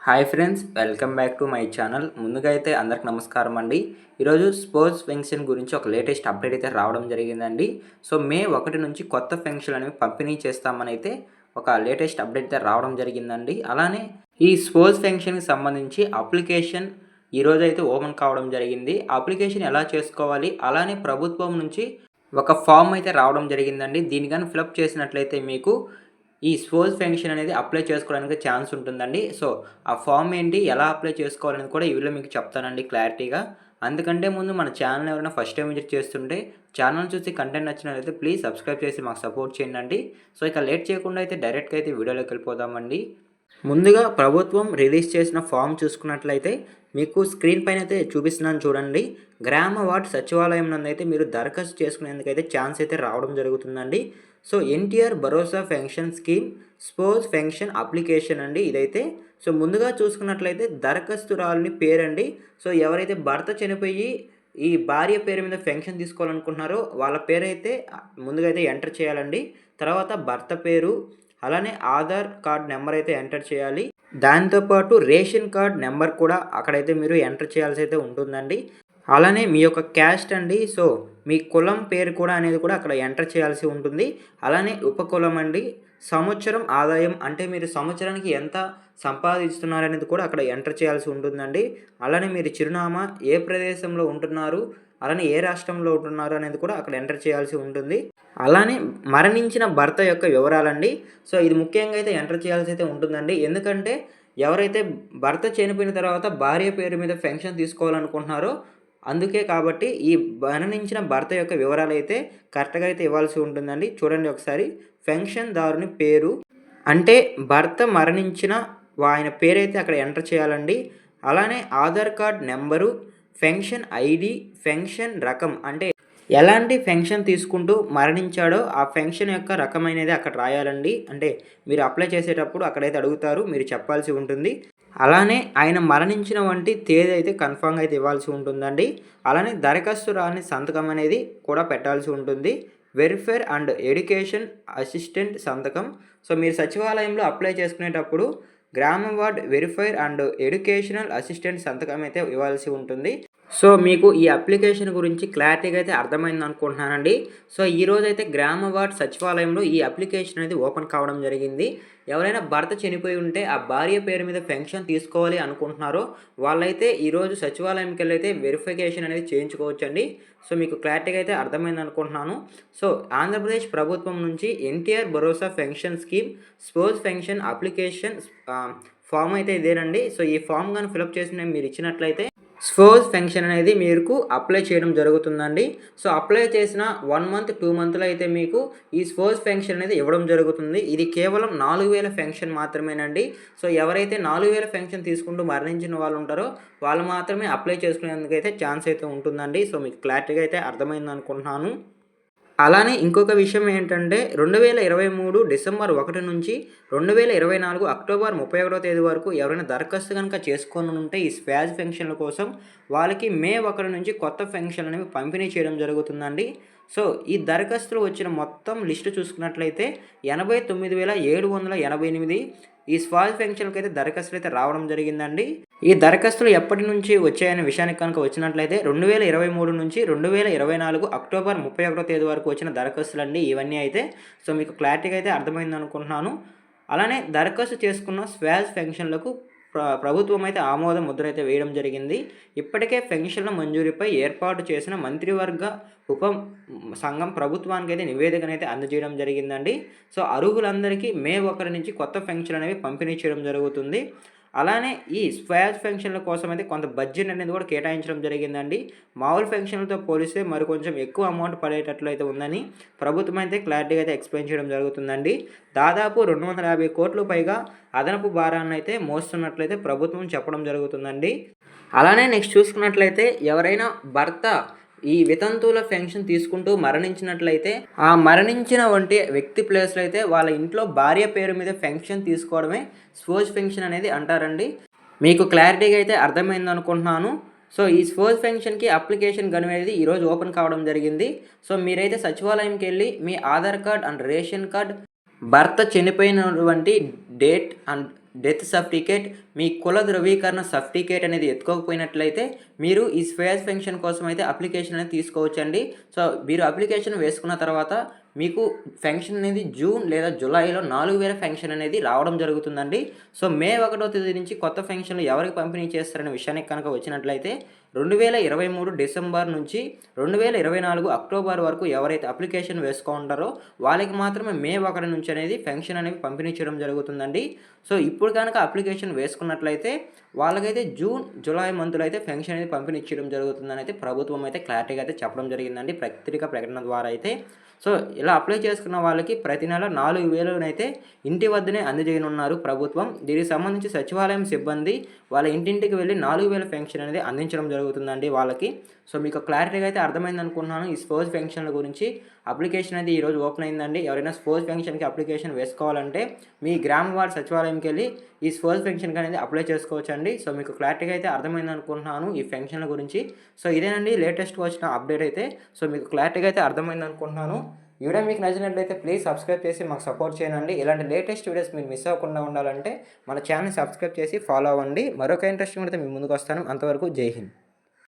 Hi friends, welcome back to my channel. ముందుగా అయితే అందరికి నమస్కారం అండి. ఈరోజు స్పోర్ట్స్ పెన్షన్ గురించి ఒక లేటెస్ట్ అప్డేట్ అయితే రావడం జరిగిందండి. సో మే 1 నుంచి కొత్త పెన్షన్లు అనేవి పంపిణీ చేస్తామని అయితే ఒక లేటెస్ట్ అప్డేట్ అయితే రావడం జరిగిందండి. అలానే ఈ స్పోర్ట్స్ పెన్షన్కి సంబంధించి అప్లికేషన్ ఈరోజు అయితే ఓపెన్ కావడం జరిగింది. అప్లికేషన్ ఎలా చేసుకోవాలి, అలానే ప్రభుత్వం నుంచి ఒక ఫామ్ అయితే రావడం జరిగిందండి. దీన్ని కానీ ఫిలప్ చేసినట్లయితే మీకు ఈ స్పోర్ట్స్ పెన్షన్ అనేది అప్లై చేసుకోవడానికి ఛాన్స్ ఉంటుందండి. సో ఆ ఫామ్ ఏంటి, ఎలా అప్లై చేసుకోవాలని కూడా ఈ వీడియోలో మీకు చెప్తానండి క్లారిటీగా. అందుకంటే ముందు మన ఛానల్ ఎవరైనా ఫస్ట్ టైం విజిట్ చేస్తుంటే ఛానల్ చూసి కంటెంట్ నచ్చినట్లయితే ప్లీజ్ సబ్స్క్రైబ్ చేసి మాకు సపోర్ట్ చేయండి. సో ఇక లేట్ చేయకుండా అయితే డైరెక్ట్గా అయితే వీడియోలోకి వెళ్ళిపోదామండి. ముందుగా ప్రభుత్వం రిలీజ్ చేసిన ఫామ్ చూసుకున్నట్లయితే మీకు స్క్రీన్ పైన అయితే చూపిస్తున్నాను చూడండి. గ్రామ వార్డ్ సచివాలయం నందు అయితే మీరు దరఖాస్తు చేసుకునేందుకైతే ఛాన్స్ అయితే రావడం జరుగుతుందండి. So NTR Bharosa pension scheme sports pension application అండి ఇదైతే. సో ముందుగా చూసుకున్నట్లయితే దరఖాస్తురాలని పేరండి. సో ఎవరైతే భర్త చనిపోయి ఈ భార్య పేరు మీద పెన్షన్ తీసుకోవాలనుకుంటున్నారో వాళ్ళ పేరైతే ముందుగా అయితే ఎంటర్ చేయాలండి. తర్వాత భర్త పేరు, అలానే ఆధార్ కార్డ్ నెంబర్ అయితే ఎంటర్ చేయాలి. దాంతోపాటు రేషన్ కార్డ్ నెంబర్ కూడా అక్కడైతే మీరు ఎంటర్ చేయాల్సి అయితే ఉంటుందండి. అలానే మీ యొక్క క్యాస్ట్ అండి. సో మీ కులం పేరు కూడా అనేది కూడా అక్కడ ఎంటర్ చేయాల్సి ఉంటుంది. అలానే ఉపకులం అండి, సంవత్సరం ఆదాయం అంటే మీరు సంవత్సరానికి ఎంత సంపాదిస్తున్నారనేది కూడా అక్కడ ఎంటర్ చేయాల్సి ఉంటుందండి. అలానే మీరు చిరునామా, ఏ ప్రదేశంలో ఉంటున్నారు, అలానే ఏ రాష్ట్రంలో ఉంటున్నారు అనేది కూడా అక్కడ ఎంటర్ చేయాల్సి ఉంటుంది. అలానే మరణించిన భర్త యొక్క వివరాలండి. సో ఇది ముఖ్యంగా అయితే ఎంటర్ చేయాల్సి అయితే ఉంటుందండి. ఎందుకంటే ఎవరైతే భర్త చనిపోయిన తర్వాత భార్య పేరు మీద పెన్షన్ తీసుకోవాలనుకుంటున్నారో అందుకే కాబట్టి ఈ మరణించిన భర్త యొక్క వివరాలు అయితే కరెక్ట్గా అయితే ఇవ్వాల్సి ఉంటుందండి. చూడండి ఒకసారి, పెన్షన్దారుని పేరు అంటే భర్త మరణించిన ఆయన పేరైతే అక్కడ ఎంటర్ చేయాలండి. అలానే Aadhaar card number, pension ID, pension రకం అంటే ఎలాంటి పెన్షన్ తీసుకుంటూ మరణించాడో ఆ పెన్షన్ యొక్క రకమైనది అక్కడ రాయాలండి. అంటే మీరు అప్లై చేసేటప్పుడు అక్కడైతే అడుగుతారు, మీరు చెప్పాల్సి ఉంటుంది. అలానే ఆయన మరణించిన వంటి తేదీ అయితే కన్ఫామ్గా అయితే ఇవ్వాల్సి ఉంటుందండి. అలానే దరఖాస్తు రాని సంతకం అనేది కూడా పెట్టాల్సి ఉంటుంది. వెల్ఫేర్ అండ్ ఎడ్యుకేషన్ అసిస్టెంట్ సంతకం. సో మీరు సచివాలయంలో అప్లై చేసుకునేటప్పుడు గ్రామ ward verifier and educational assistant సంతకం అయితే ఇవ్వాల్సి ఉంటుంది. సో మీకు ఈ అప్లికేషన్ గురించి క్లారిటీగా అయితే అర్థమైంది అనుకుంటున్నానండి. సో ఈరోజు అయితే గ్రామ వార్డ్ సచివాలయంలో ఈ అప్లికేషన్ అనేది ఓపెన్ కావడం జరిగింది. ఎవరైనా భర్త చనిపోయి ఉంటే ఆ భార్య పేరు మీద పెన్షన్ తీసుకోవాలి అనుకుంటున్నారో వాళ్ళైతే ఈరోజు సచివాలయంకి వెళ్ళి అయితే వెరిఫికేషన్ అనేది చేయించుకోవచ్చండి. సో మీకు క్లారిటీగా అయితే అర్థమైంది అనుకుంటున్నాను. సో ఆంధ్రప్రదేశ్ ప్రభుత్వం నుంచి NTR Bharosa pension scheme sports pension application form అయితే ఇదేనండి. సో ఈ ఫామ్ కానీ ఫిలప్ చేసి మీరు ఇచ్చినట్లయితే స్పోర్ట్స్ పెన్షన్ అనేది మీకు అప్లై చేయడం జరుగుతుందండి. సో అప్లై చేసిన 1 మంత్ 2 మంత్లో అయితే మీకు ఈ స్పోర్ట్స్ పెన్షన్ అనేది ఇవ్వడం జరుగుతుంది. ఇది కేవలం 4000 పెన్షన్ మాత్రమేనండి. సో ఎవరైతే 4000 పెన్షన్ తీసుకుంటూ మరణించిన వాళ్ళు ఉంటారో వాళ్ళు మాత్రమే అప్లై చేసుకునేందుకు అయితే ఛాన్స్ అయితే ఉంటుందండి. సో మీకు క్లారిటీగా అయితే అర్థమైంది అనుకుంటున్నాను. అలానే ఇంకొక విషయం ఏంటంటే 2023 డిసెంబర్ 1 నుంచి 2024 అక్టోబర్ 31వ తేదీ వరకు ఎవరైనా దరఖాస్తు కనుక చేసుకొని ఉంటే ఈ స్వాజ్ పెన్షన్ల కోసం వాళ్ళకి మే 1 నుంచి కొత్త పెన్షన్లు అనేవి పంపిణీ చేయడం జరుగుతుందండి. సో ఈ దరఖాస్తులు వచ్చిన మొత్తం లిస్టు చూసుకున్నట్లయితే 89,788 ఈ స్వాజ్ పెన్షన్కి అయితే దరఖాస్తులు అయితే రావడం జరిగిందండి. ఈ దరఖాస్తులు ఎప్పటి నుంచి వచ్చాయనే విషయానికి కనుక వచ్చినట్లయితే 2023 నుంచి 2024 అక్టోబర్ 31వ తేదీ వరకు వచ్చిన దరఖాస్తులు అండి ఇవన్నీ అయితే. సో మీకు క్లారిటీగా అయితే అర్థమైంది అనుకుంటున్నాను. అలానే దరఖాస్తు చేసుకున్న స్వాజ్ పెన్షన్లకు ప్రభుత్వం అయితే ఆమోద ముద్ర అయితే వేయడం జరిగింది. ఇప్పటికే పెన్షన్ల మంజూరీపై ఏర్పాటు చేసిన మంత్రివర్గ ఉప సంఘం ప్రభుత్వానికి అయితే నివేదికనైతే అందజేయడం జరిగిందండి. సో అర్హులందరికీ మే 1 నుంచి కొత్త పెన్షన్ అనేవి పంపిణీ చేయడం జరుగుతుంది. అలానే ఈ స్వాజ్ పెన్షన్ల కోసం అయితే కొంత బడ్జెట్ అనేది కూడా కేటాయించడం జరిగిందండి. మామూలు పెన్షన్లతో పోలిస్తే మరి కొంచెం ఎక్కువ అమౌంట్ పడేటట్లు అయితే ఉందని ప్రభుత్వం అయితే క్లారిటీగా అయితే ఎక్స్ప్లెయిన్ చేయడం జరుగుతుందండి. దాదాపు 250 కోట్ల పైగా అదనపు భారాన్ని అయితే మోస్తున్నట్లయితే ప్రభుత్వం చెప్పడం జరుగుతుందండి. అలానే నెక్స్ట్ చూసుకున్నట్లయితే ఎవరైనా భర్త ఈ వితంతువుల పెన్షన్ తీసుకుంటూ మరణించినట్లయితే ఆ మరణించిన వంటి వ్యక్తి ప్లేస్లో అయితే వాళ్ళ ఇంట్లో భార్య పేరు మీద పెన్షన్ తీసుకోవడమే స్పోర్ట్స్ పెన్షన్ అనేది అంటారండి. మీకు క్లారిటీగా అయితే అర్థమైంది అనుకుంటున్నాను. సో ఈ స్పోర్ట్స్ పెన్షన్కి అప్లికేషన్ అనేది ఈరోజు ఓపెన్ కావడం జరిగింది. సో మీరైతే సచివాలయంకి వెళ్ళి మీ Aadhaar card and ration card, భర్త చనిపోయినటువంటి డేట్ అండ్ డెత్ సర్టిఫికేట్, మీ కుల ధృవీకరణ సర్టిఫికేట్ అనేది ఎత్తుకోకపోయినట్లయితే మీరు ఈ స్వేజ్ పెన్షన్ కోసం అయితే అప్లికేషన్ అనేది తీసుకోవచ్చండి. సో మీరు అప్లికేషన్ వేసుకున్న తర్వాత మీకు పెన్షన్ అనేది జూన్ లేదా జూలైలో 4000 పెన్షన్ అనేది రావడం జరుగుతుందండి. సో మే 1వ తేదీ నుంచి కొత్త పెన్షన్లు ఎవరికి పంపిణీ చేస్తారనే విషయానికి కనుక వచ్చినట్లయితే 2023 డిసెంబర్ నుంచి 2024 అక్టోబర్ వరకు ఎవరైతే అప్లికేషన్ వేసుకుంటారో వాళ్ళకి మాత్రమే మే 1 నుంచి అనేది పెన్షన్ అనేవి పంపిణీ చేయడం జరుగుతుందండి. సో ఇప్పుడు కనుక అప్లికేషన్ వేసుకున్నట్లయితే వాళ్ళకైతే జూన్ జూలై మంత్లో అయితే పెన్షన్ అనేది పంపిణీ చేయడం జరుగుతుందని అయితే ప్రభుత్వం అయితే క్లారిటీగా అయితే చెప్పడం జరిగిందండి పత్రికా ప్రకటన ద్వారా అయితే. సో ఇలా అప్లై చేసుకున్న వాళ్ళకి ప్రతి నెల 4000 ఇంటి వద్దనే అందజేయనున్నారు ప్రభుత్వం. దీనికి సంబంధించి సచివాలయం సిబ్బంది వాళ్ళ ఇంటింటికి వెళ్ళి 4000 పెన్షన్ అనేది అందించడం జరుగుతుందండి వాళ్ళకి. సో మీకు క్లారిటీగా అయితే అర్థమైంది అనుకుంటున్నాను ఈ స్పోజ్ పెన్షన్ల గురించి. అప్లికేషన్ అయితే ఈరోజు ఓపెన్ అయిందండి. ఎవరైనా స్పోజ్ పెన్షన్కి అప్లికేషన్ వేసుకోవాలంటే మీ గ్రామ వార్డు సచివాలయంకి వెళ్ళి ఈ స్పోజ్ పెన్షన్కి అనేది అప్లై చేసుకోవచ్చండి. సో మీకు క్లారిటీగా అయితే అర్థమైంది అనుకుంటున్నాను ఈ పెన్షన్ల గురించి. సో ఇదేనండి లేటెస్ట్ వచ్చిన అప్డేట్ అయితే. సో మీకు క్లారిటీగా అయితే అర్థమైంది అనుకుంటున్నాను. ఈ వీడియో మీకు నచ్చినట్లయితే ప్లీజ్ సబ్స్క్రైబ్ చేసి మాకు సపోర్ట్ చేయండి. ఇలాంటి లేటెస్ట్ వీడియోస్ మీరు మిస్ అవ్వకుండా ఉండాలంటే మన ఛానల్ సబ్స్క్రైబ్ చేసి ఫాలో అవ్వండి. మరొక ఇంట్రెస్టింగ్ అయితే మీ ముందుకు వస్తాను. అంతవరకు జై హింద్.